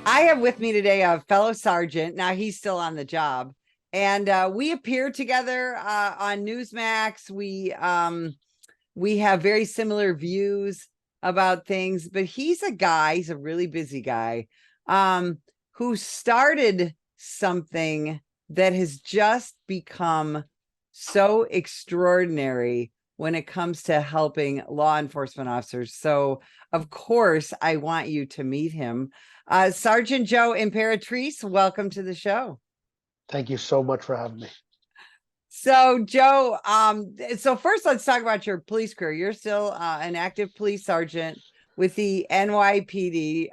I have with me today a fellow sergeant. Now he's still on the job, and we appear together on Newsmax. We have very similar views about things, but he's a guy. He's a really busy guy who started something that has just become so extraordinary when it comes to helping law enforcement officers. So, of course, I want you to meet him. Sergeant Joe Imperatrice, welcome to the show. Thank you so much for having me. So, Joe, so first let's talk about your police career. You're still an active police sergeant with the NYPD.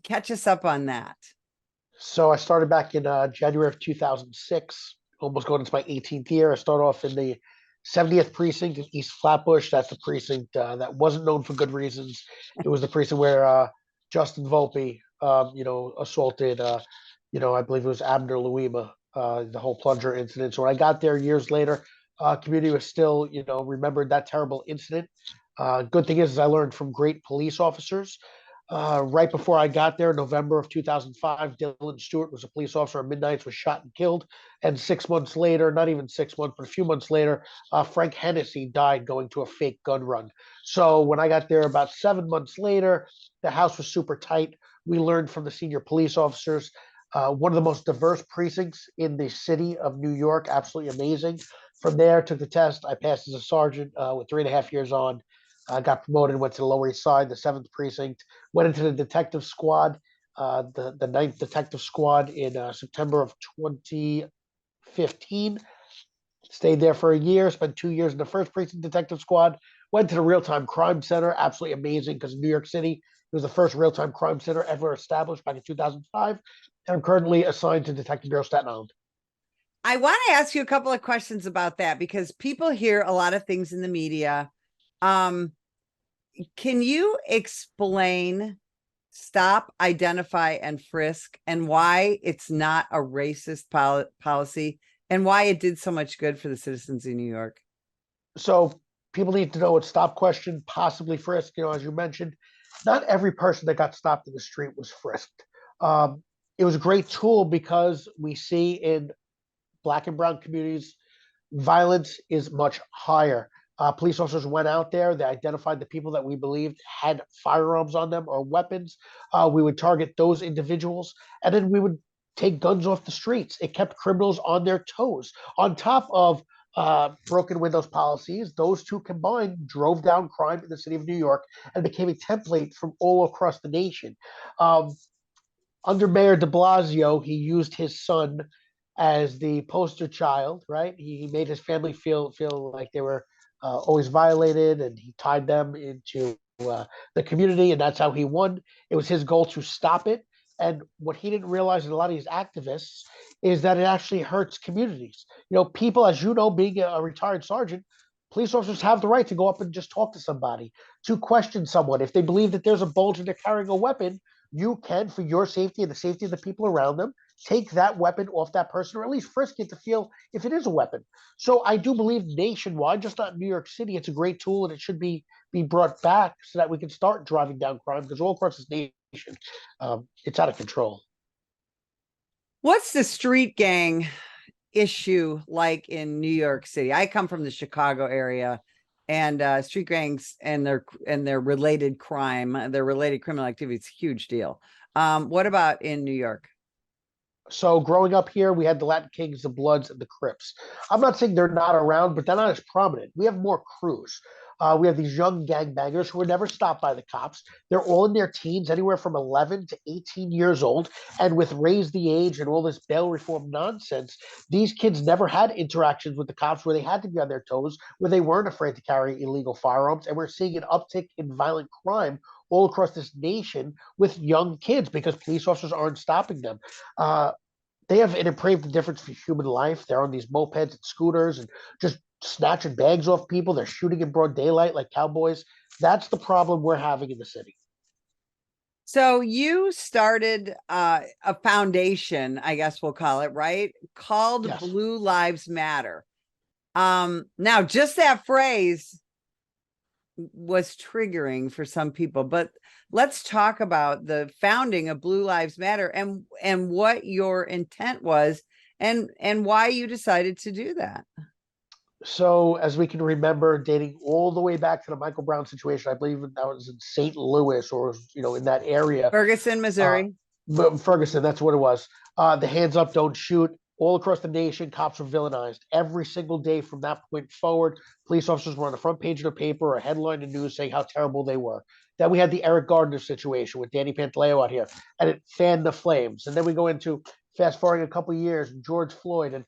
Catch us up on that. So I started back in January of 2006, almost going into my 18th year. I started off in the 70th precinct in East Flatbush. That's the precinct that wasn't known for good reasons. It was the precinct where Justin Volpe, assaulted, I believe it was Abner Louima, the whole plunger incident. So when I got there years later, community was still, remembered that terrible incident. Good thing is I learned from great police officers. Right before I got there, November of 2005, Dylan Stewart was a police officer at Midnights, was shot and killed. And 6 months later, not even 6 months, but a few months later, Frank Hennessy died going to a fake gun run. So when I got there about 7 months later, the house was super tight. We learned from the senior police officers. One of the most diverse precincts in the city of New York, absolutely amazing. From there, took the test. I passed as a sergeant with 3.5 years on. I got promoted, went to the Lower East Side, the 7th Precinct, went into the detective squad, the 9th Detective Squad in September of 2015. Stayed there for a year, spent 2 years in the 1st Precinct Detective Squad, went to the Real Time Crime Center, absolutely amazing because in New York City, it was the first real time crime center ever established back in 2005. And I'm currently assigned to Detective Bureau Staten Island. I want to ask you a couple of questions about that because people hear a lot of things in the media. Can you explain stop, identify, and frisk and why it's not a racist policy and why it did so much good for the citizens in New York? So people need to know what stop, question, possibly frisk. As you mentioned, not every person that got stopped in the street was frisked. It was a great tool because we see in Black and brown communities, violence is much higher. Police officers went out there, they identified the people that we believed had firearms on them or weapons. We would target those individuals, and then we would take guns off the streets. It kept criminals on their toes. On top of broken windows policies, those two combined drove down crime in the city of New York and became a template from all across the nation. Um, Under Mayor de Blasio, he used his son as the poster child, right? He made his family feel like they were always violated, and he tied them into the community, and that's how he won. It was his goal to stop it. And what he didn't realize, in a lot of these activists, is that it actually hurts communities. People, as you know, being a retired sergeant, police officers have the right to go up and just talk to somebody, to question someone. If they believe that there's a bulge and they're carrying a weapon, you can, for your safety and the safety of the people around them, take that weapon off that person, or at least frisk it to feel if it is a weapon. So I do believe nationwide, just not in New York City, it's a great tool, and it should be brought back so that we can start driving down crime, because all across this nation, it's out of control. What's the street gang issue like in New York City? I come from the Chicago area, and street gangs and their related crime, their related criminal activity, it's a huge deal. What about in New York? So growing up here, we had the Latin Kings, the Bloods, and the Crips. I'm not saying they're not around, but they're not as prominent. We have more crews. We have these young gangbangers who were never stopped by the cops. They're all in their teens, anywhere from 11 to 18 years old. And with raise the age and all this bail reform nonsense, these kids never had interactions with the cops where they had to be on their toes, where they weren't afraid to carry illegal firearms. And we're seeing an uptick in violent crime all across this nation with young kids because police officers aren't stopping them. Uh, they have an depraved difference for human life. They're on these mopeds and scooters and just snatching bags off people. They're shooting in broad daylight like cowboys. That's the problem we're having in the city. So you started a foundation, I guess we'll call it, right? Called Yes. Blue Lives Matter. Now just that phrase was triggering for some people. But let's talk about the founding of Blue Lives Matter and what your intent was and why you decided to do that. So, as we can remember, dating all the way back to the Michael Brown situation, I believe that was in St. Louis or, in that area. Ferguson, Uh, Missouri. but Ferguson, that's what it was. The hands up, don't shoot. All across the nation, cops were villainized. Every single day from that point forward, police officers were on the front page of the paper or a headline in the news saying how terrible they were. Then we had the Eric Gardner situation with Danny Pantaleo out here, and it fanned the flames. And then we go into fast forwarding a couple of years, George Floyd, and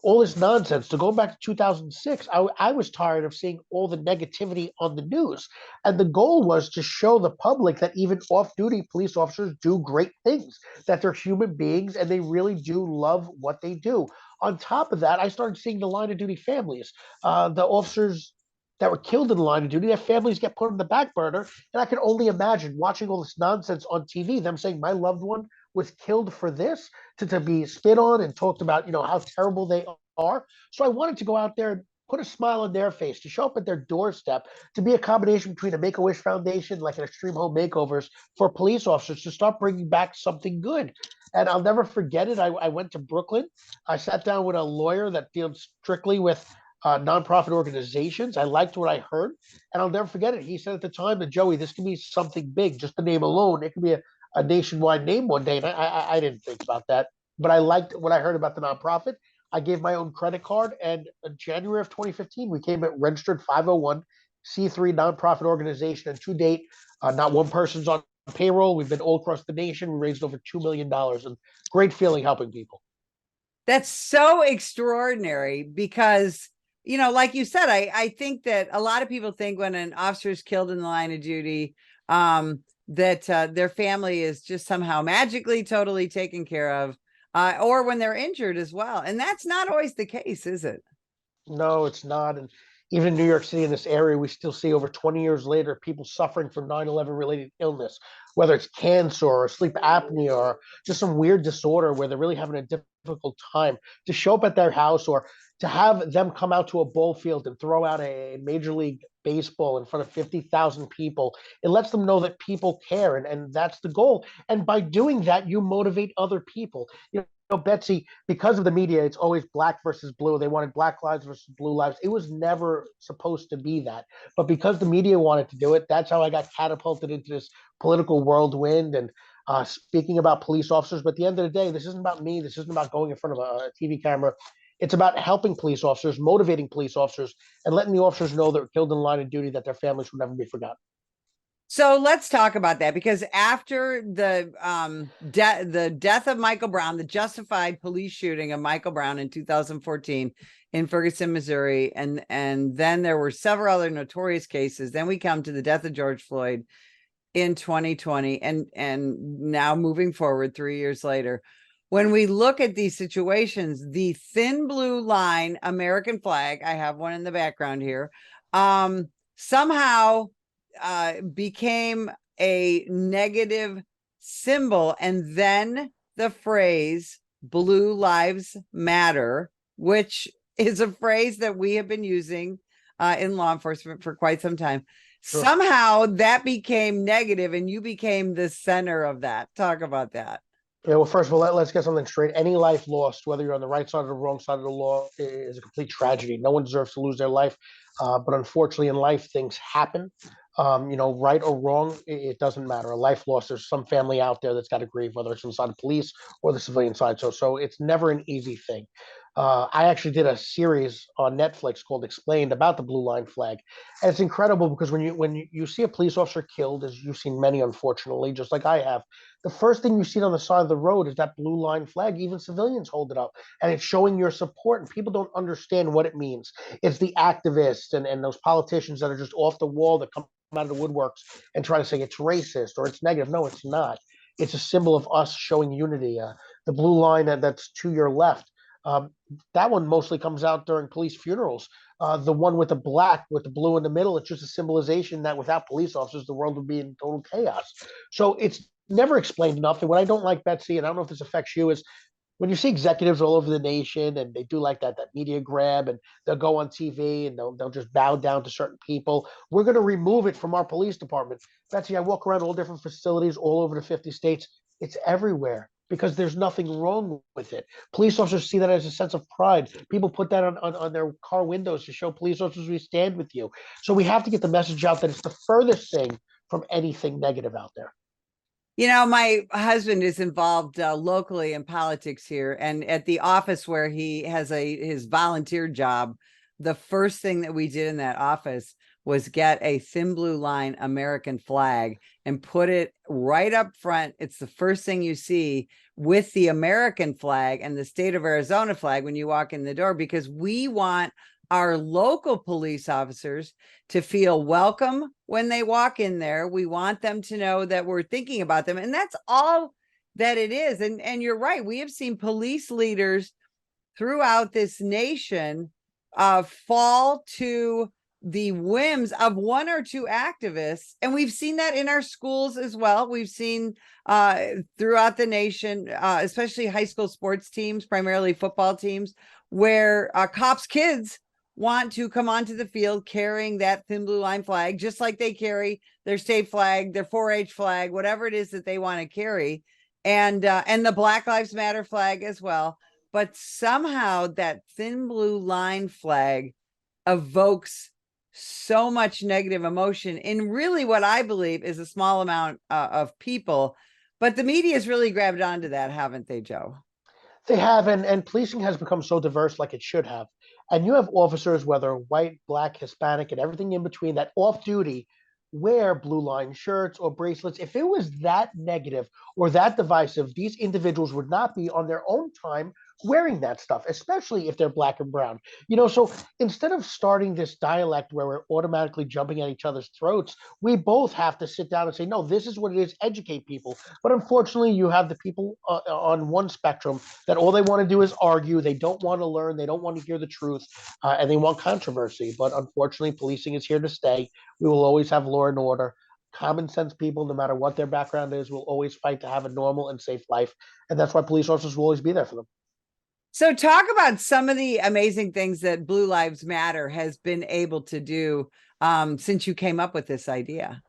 all this nonsense. To go back to 2006, I was tired of seeing all the negativity on the news. And the goal was to show the public that even off duty police officers do great things, that they're human beings and they really do love what they do. On top of that, I started seeing the line of duty families, the officers that were killed in the line of duty, their families get put on the back burner. And I can only imagine watching all this nonsense on TV, them saying my loved one was killed for this, to be spit on and talked about, how terrible they are. So I wanted to go out there and put a smile on their face, to show up at their doorstep, to be a combination between a Make-A-Wish Foundation, like an Extreme Home Makeovers for police officers, to start bringing back something good. And I'll never forget it. I went to Brooklyn. I sat down with a lawyer that deals strictly with nonprofit organizations. I liked what I heard, and I'll never forget it. He said at the time that, Joey, this could be something big. Just the name alone, it could be a nationwide name one day. And I didn't think about that, but I liked what I heard about the nonprofit. I gave my own credit card, and in January of 2015, we came at registered 501c3 nonprofit organization. And to date, not one person's on payroll. We've been all across the nation. We raised over $2 million, and great feeling helping people. That's so extraordinary because, like you said, I think that a lot of people think when an officer is killed in the line of duty, that their family is just somehow magically totally taken care of, or when they're injured as well. And that's not always the case, is it? No, it's not. And even in New York City, in this area, we still see over 20 years later people suffering from 9/11 related illness, whether it's cancer or sleep apnea or just some weird disorder where they're really having a difficult time to show up at their house, or to have them come out to a ball field and throw out a Major League Baseball in front of 50,000 people. It lets them know that people care, and that's the goal. And by doing that, you motivate other people. Betsy, because of the media, it's always black versus blue. They wanted black lives versus blue lives. It was never supposed to be that. But because the media wanted to do it, that's how I got catapulted into this political whirlwind and speaking about police officers. But at the end of the day, this isn't about me. This isn't about going in front of a TV camera. It's about helping police officers, motivating police officers, and letting the officers know that were killed in the line of duty, that their families will never be forgotten. So let's talk about that, because after the death of Michael Brown, the justified police shooting of Michael Brown in 2014 in Ferguson, Missouri, and then there were several other notorious cases. Then we come to the death of George Floyd in 2020, and now moving forward 3 years later. When we look at these situations, the thin blue line American flag, I have one in the background here, somehow became a negative symbol. And then the phrase Blue Lives Matter, which is a phrase that we have been using in law enforcement for quite some time. Sure. Somehow that became negative and you became the center of that. Talk about that. Yeah, well, first of all, let's get something straight. Any life lost, whether you're on the right side or the wrong side of the law, is a complete tragedy. No one deserves to lose their life. But unfortunately, in life, things happen. Right or wrong, it doesn't matter. A life lost, there's some family out there that's got to grieve, whether it's inside the police or the civilian side. So it's never an easy thing. I actually did a series on Netflix called Explained about the blue line flag. And it's incredible because when you see a police officer killed, as you've seen many, unfortunately, just like I have, the first thing you see on the side of the road is that blue line flag. Even civilians hold it up, and it's showing your support. And people don't understand what it means. It's the activists and those politicians that are just off the wall that come out of the woodworks and try to say it's racist or it's negative. No, it's not. It's a symbol of us showing unity. The blue line that's to your left, that one mostly comes out during police funerals. The one with the black, with the blue in the middle, it's just a symbolization that without police officers, the world would be in total chaos. So it's never explained enough. And what I don't like, Betsy, and I don't know if this affects you, is when you see executives all over the nation and they do like that media grab and they'll go on TV and they'll just bow down to certain people, we're going to remove it from our police department. Betsy, I walk around all different facilities all over the 50 states. It's everywhere because there's nothing wrong with it. Police officers see that as a sense of pride. People put that on their car windows to show police officers we stand with you. So we have to get the message out that it's the furthest thing from anything negative out there. You know, my husband is involved locally in politics here, and at the office where he has his volunteer job, the first thing that we did in that office was get a thin blue line American flag and put it right up front. It's the first thing you see with the American flag and the state of Arizona flag when you walk in the door, because we want our local police officers to feel welcome when they walk in there. We want them to know that we're thinking about them. And that's all that it is. And you're right. We have seen police leaders throughout this nation fall to the whims of one or two activists. And we've seen that in our schools as well. We've seen throughout the nation, especially high school sports teams, primarily football teams, where cops' kids want to come onto the field carrying that thin blue line flag, just like they carry their state flag, their 4-H flag, whatever it is that they want to carry, and the Black Lives Matter flag as well. But somehow that thin blue line flag evokes so much negative emotion in really what I believe is a small amount of people. But the media has really grabbed onto that, haven't they, Joe? They have, and policing has become so diverse like it should have. And you have officers, whether white, black, Hispanic, and everything in between, that off duty wear blue line shirts or bracelets. If it was that negative or that divisive, these individuals would not be on their own time wearing that stuff, especially if they're black and brown. So instead of starting this dialect where we're automatically jumping at each other's throats, we both have to sit down and say, no, this is what it is, educate people. But unfortunately, you have the people on one spectrum that all they want to do is argue. They don't want to learn. They don't want to hear the truth, and they want controversy. But unfortunately, policing is here to stay. We will always have law and order. Common sense people, no matter what their background is, will always fight to have a normal and safe life. And that's why police officers will always be there for them. So talk about some of the amazing things that Blue Lives Matter has been able to do since you came up with this idea.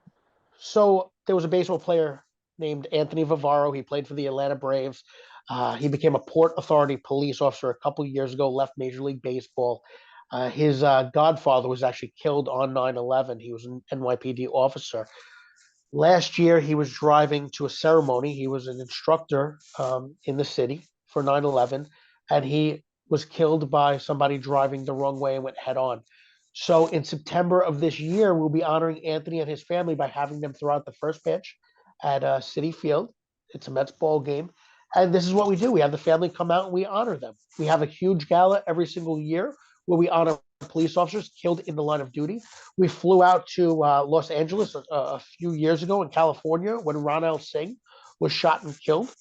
So there was a baseball player named Anthony Vivaro. He played for the Atlanta Braves. He became a Port Authority police officer a couple years ago, left Major League Baseball. His godfather was actually killed on 9/11. He was an NYPD officer. Last year, he was driving to a ceremony. He was an instructor in the city for 9/11, and he was killed by somebody driving the wrong way and went head on. So in September of this year, we'll be honoring Anthony and his family by having them throw out the first pitch at Citi Field. It's a Mets ball game. And this is what we do. We have the family come out and we honor them. We have a huge gala every single year where we honor police officers killed in the line of duty. We flew out to Los Angeles a few years ago in California when Ronald Singh was shot and killed.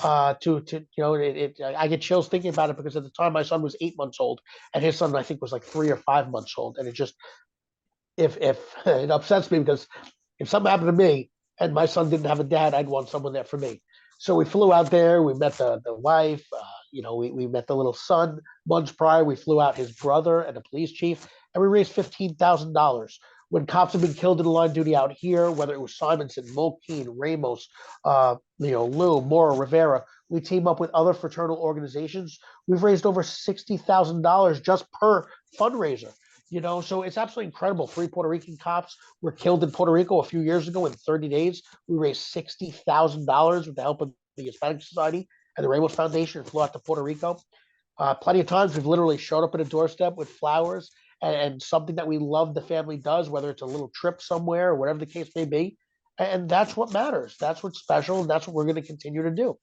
I get chills thinking about it because at the time my son was 8 months old and his son I think was like 3 or 5 months old, and it just if it upsets me because if something happened to me and my son didn't have a dad, I'd want someone there for me. So we flew out there. We met the wife. We met the little son months prior. We flew out his brother and a police chief, and we raised $15,000. When cops have been killed in the line of duty out here, whether it was Simonson, Mulkeen, Ramos, Lou, Mora, Rivera, we team up with other fraternal organizations. We've raised over $60,000 just per fundraiser. So it's absolutely incredible. 3 Puerto Rican cops were killed in Puerto Rico a few years ago. In 30 days, we raised $60,000 with the help of the Hispanic Society and the Ramos Foundation and flew out to Puerto Rico. Plenty of times we've literally showed up at a doorstep with flowers and something that we love the family does, whether it's a little trip somewhere or whatever the case may be. And that's what matters. That's what's special. And that's what we're going to continue to do.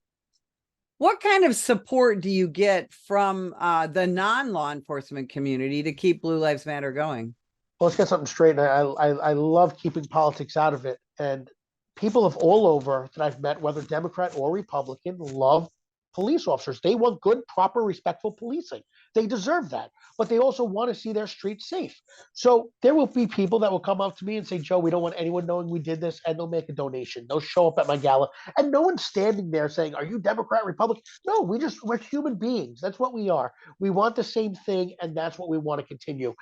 What kind of support do you get from the non-law enforcement community to keep Blue Lives Matter going? Well, let's get something straight. And I love keeping politics out of it. And people of all over that I've met, whether Democrat or Republican, love police officers. They want good, proper, respectful policing. They deserve that. But they also want to see their streets safe. So there will be people that will come up to me and say, Joe, we don't want anyone knowing we did this, and they'll make a donation. They'll show up at my gala, and no one's standing there saying, are you Democrat, Republican? No, we're human beings. That's what we are. We want the same thing, and that's what we want to continue.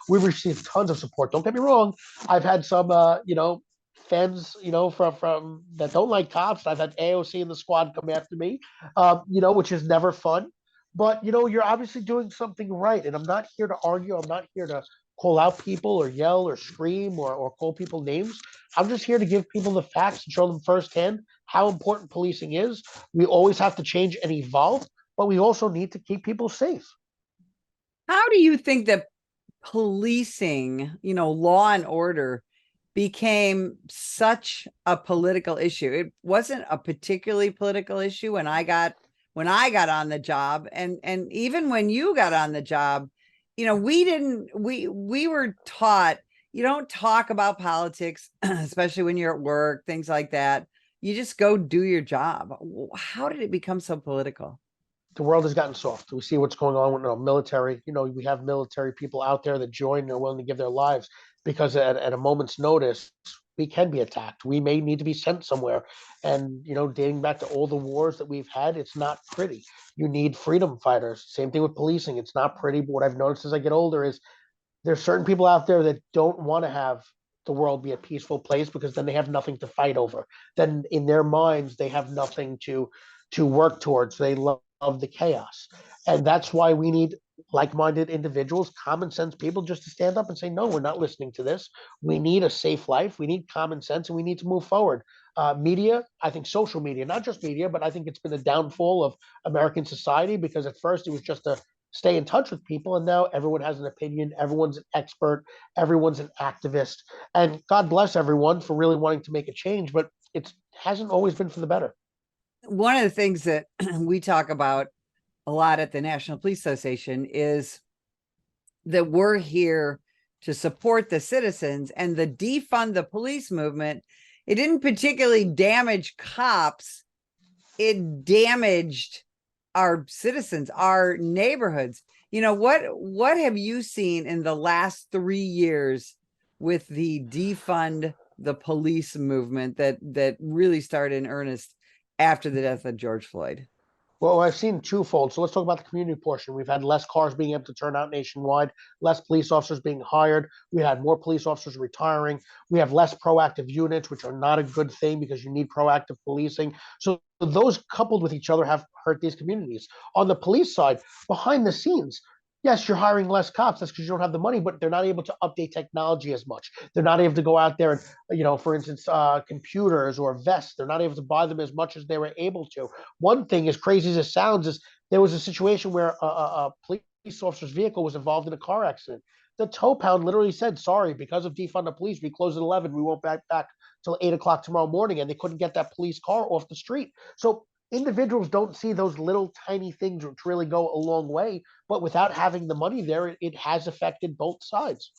We've received tons of support. Don't get me wrong. I've had some, fans, from that don't like cops. I've had AOC and the squad come after me, which is never fun. But you're obviously doing something right, and I'm not here to argue. I'm not here to call out people or yell or scream or call people names. I'm just here to give people the facts and show them firsthand how important policing is. We always have to change and evolve, but we also need to keep people safe. How do you think that policing, law and order became such a political issue? It wasn't a particularly political issue when I got on the job, and even when you got on the job, we were taught you don't talk about politics, especially when you're at work, things like that. You just go do your job. How did it become so political? The world has gotten soft. We see what's going on with military. We have military people out there that join and are willing to give their lives because at a moment's notice, we can be attacked. We may need to be sent somewhere. And, dating back to all the wars that we've had, it's not pretty. You need freedom fighters. Same thing with policing. It's not pretty. But what I've noticed as I get older is there's certain people out there that don't want to have the world be a peaceful place because then they have nothing to fight over. Then in their minds, they have nothing to work towards. They love the chaos. And that's why we need like-minded individuals, common sense people just to stand up and say, no, we're not listening to this. We need a safe life. We need common sense, and we need to move forward. Media, I think social media, not just media, but I think it's been a downfall of American society because at first it was just to stay in touch with people. And now everyone has an opinion. Everyone's an expert. Everyone's an activist. And God bless everyone for really wanting to make a change, but it hasn't always been for the better. One of the things that we talk about a lot at the National Police Association is that we're here to support the citizens, and the defund the police movement, it didn't particularly damage cops. It damaged our citizens, our neighborhoods. What have you seen in the last 3 years with the defund the police movement that really started in earnest after the death of George Floyd? Well, I've seen twofold. So let's talk about the community portion. We've had less cars being able to turn out nationwide, less police officers being hired. We had more police officers retiring. We have less proactive units, which are not a good thing because you need proactive policing. So those coupled with each other have hurt these communities. On the police side, behind the scenes, yes, you're hiring less cops. That's because you don't have the money, but they're not able to update technology as much. They're not able to go out there and, for instance, computers or vests. They're not able to buy them as much as they were able to. One thing, as crazy as it sounds, is there was a situation where a police officer's vehicle was involved in a car accident. The tow pound literally said, sorry, because of defund the police, we close at 11. We won't back till 8 o'clock tomorrow morning. And they couldn't get that police car off the street. So individuals don't see those little tiny things which really go a long way, but without having the money there, it has affected both sides.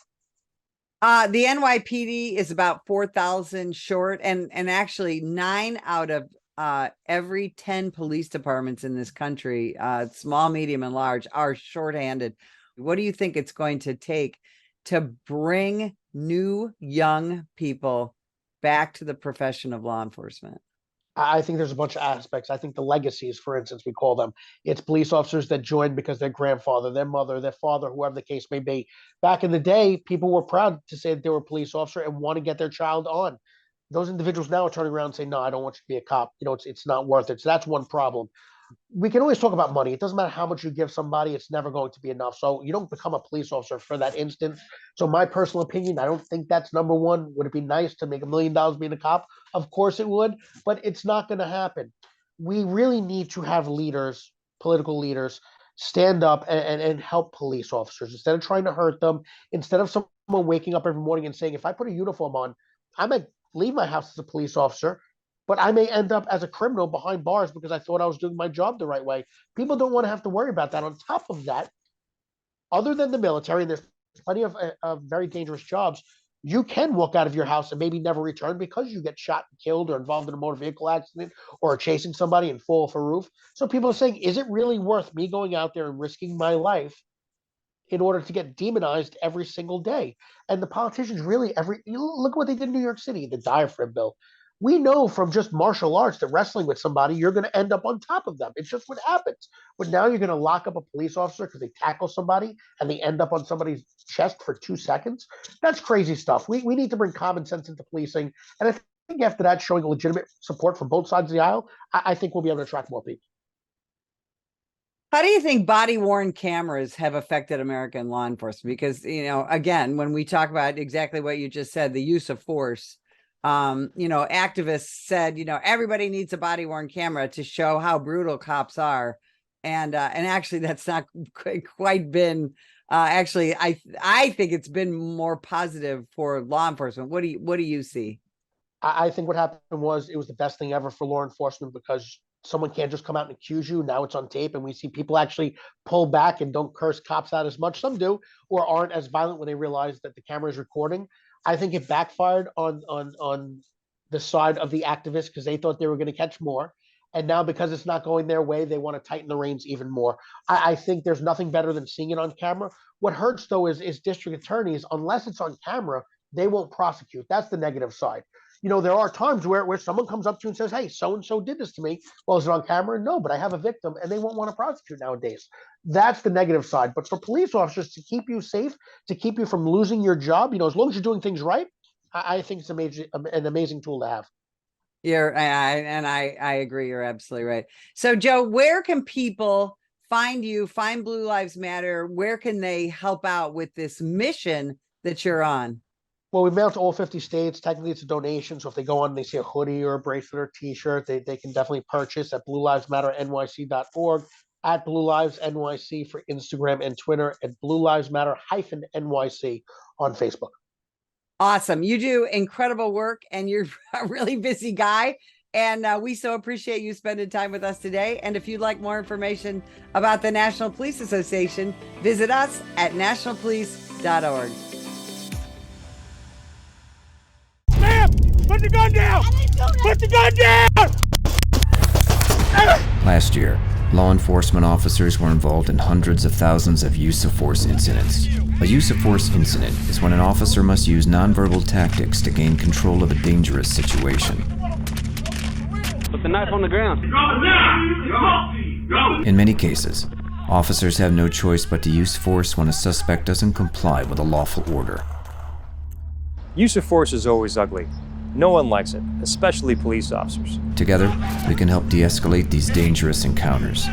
The NYPD is about 4,000 short, and actually 9 out of every 10 police departments in this country, small, medium, and large, are shorthanded. What do you think it's going to take to bring new young people back to the profession of law enforcement? I think there's a bunch of aspects. I think the legacies, for instance, we call them. It's police officers that joined because their grandfather, their mother, their father, whoever the case may be. Back in the day, people were proud to say that they were a police officer and want to get their child on. Those individuals now are turning around and saying, no, I don't want you to be a cop. It's not worth it. So that's one problem. We can always talk about money. It doesn't matter how much you give somebody, it's never going to be enough. So you don't become a police officer for that instant. So my personal opinion, I don't think that's number one. Would it be nice to make $1 million being a cop? Of course it would, but it's not going to happen. We really need to have leaders, political leaders, stand up and help police officers instead of trying to hurt them, instead of someone waking up every morning and saying, if I put a uniform on, I might leave my house as a police officer, but I may end up as a criminal behind bars because I thought I was doing my job the right way. People don't want to have to worry about that. On top of that, other than the military, and there's plenty of very dangerous jobs, you can walk out of your house and maybe never return because you get shot and killed or involved in a motor vehicle accident or chasing somebody and fall off a roof. So people are saying, is it really worth me going out there and risking my life in order to get demonized every single day? And the politicians really, look what they did in New York City, the diaphragm bill. We know from just martial arts that wrestling with somebody, you're going to end up on top of them. It's just what happens. But now you're going to lock up a police officer because they tackle somebody and they end up on somebody's chest for 2 seconds. That's crazy stuff. We need to bring common sense into policing. And I think after that, showing legitimate support from both sides of the aisle, I think we'll be able to attract more people. How do you think body-worn cameras have affected American law enforcement? Because, again, when we talk about exactly what you just said, the use of force, activists said, everybody needs a body-worn camera to show how brutal cops are. And actually, that's not quite been, actually, I think it's been more positive for law enforcement. What do you see? I think what happened was it was the best thing ever for law enforcement because someone can't just come out and accuse you. Now it's on tape, and we see people actually pull back and don't curse cops out as much. Some do, or aren't as violent when they realize that the camera is recording. I think it backfired on the side of the activists because they thought they were going to catch more. And now because it's not going their way, they want to tighten the reins even more. I think there's nothing better than seeing it on camera. What hurts, though, is district attorneys, unless it's on camera, they won't prosecute. That's the negative side. There are times where someone comes up to you and says, hey, so-and-so did this to me. Well, is it on camera? No, but I have a victim, and they won't want to prosecute nowadays. That's the negative side. But for police officers to keep you safe, to keep you from losing your job, as long as you're doing things right, I think it's an amazing tool to have. I agree. You're absolutely right. So, Joe, where can people find you, find Blue Lives Matter? Where can they help out with this mission that you're on? Well, we mail to all 50 states. Technically, it's a donation. So if they go on and they see a hoodie or a bracelet or a T-shirt, they can definitely purchase at bluelivesmatternyc.org, at Blue Lives NYC for Instagram and Twitter, and Blue Lives Matter-NYC on Facebook. Awesome. You do incredible work, and you're a really busy guy. And we so appreciate you spending time with us today. And if you'd like more information about the National Police Association, visit us at nationalpolice.org. Put the gun down! Put the gun down! Last year, law enforcement officers were involved in hundreds of thousands of use of force incidents. A use of force incident is when an officer must use nonverbal tactics to gain control of a dangerous situation. Put the knife on the ground. In many cases, officers have no choice but to use force when a suspect doesn't comply with a lawful order. Use of force is always ugly. No one likes it, especially police officers. Together, we can help de-escalate these dangerous encounters.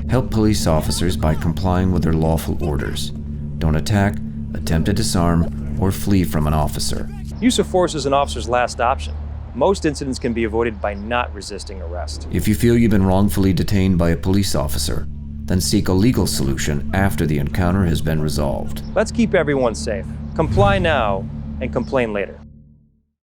Help police officers by complying with their lawful orders. Don't attack, attempt to disarm, or flee from an officer. Use of force is an officer's last option. Most incidents can be avoided by not resisting arrest. If you feel you've been wrongfully detained by a police officer, then seek a legal solution after the encounter has been resolved. Let's keep everyone safe. Comply now and complain later.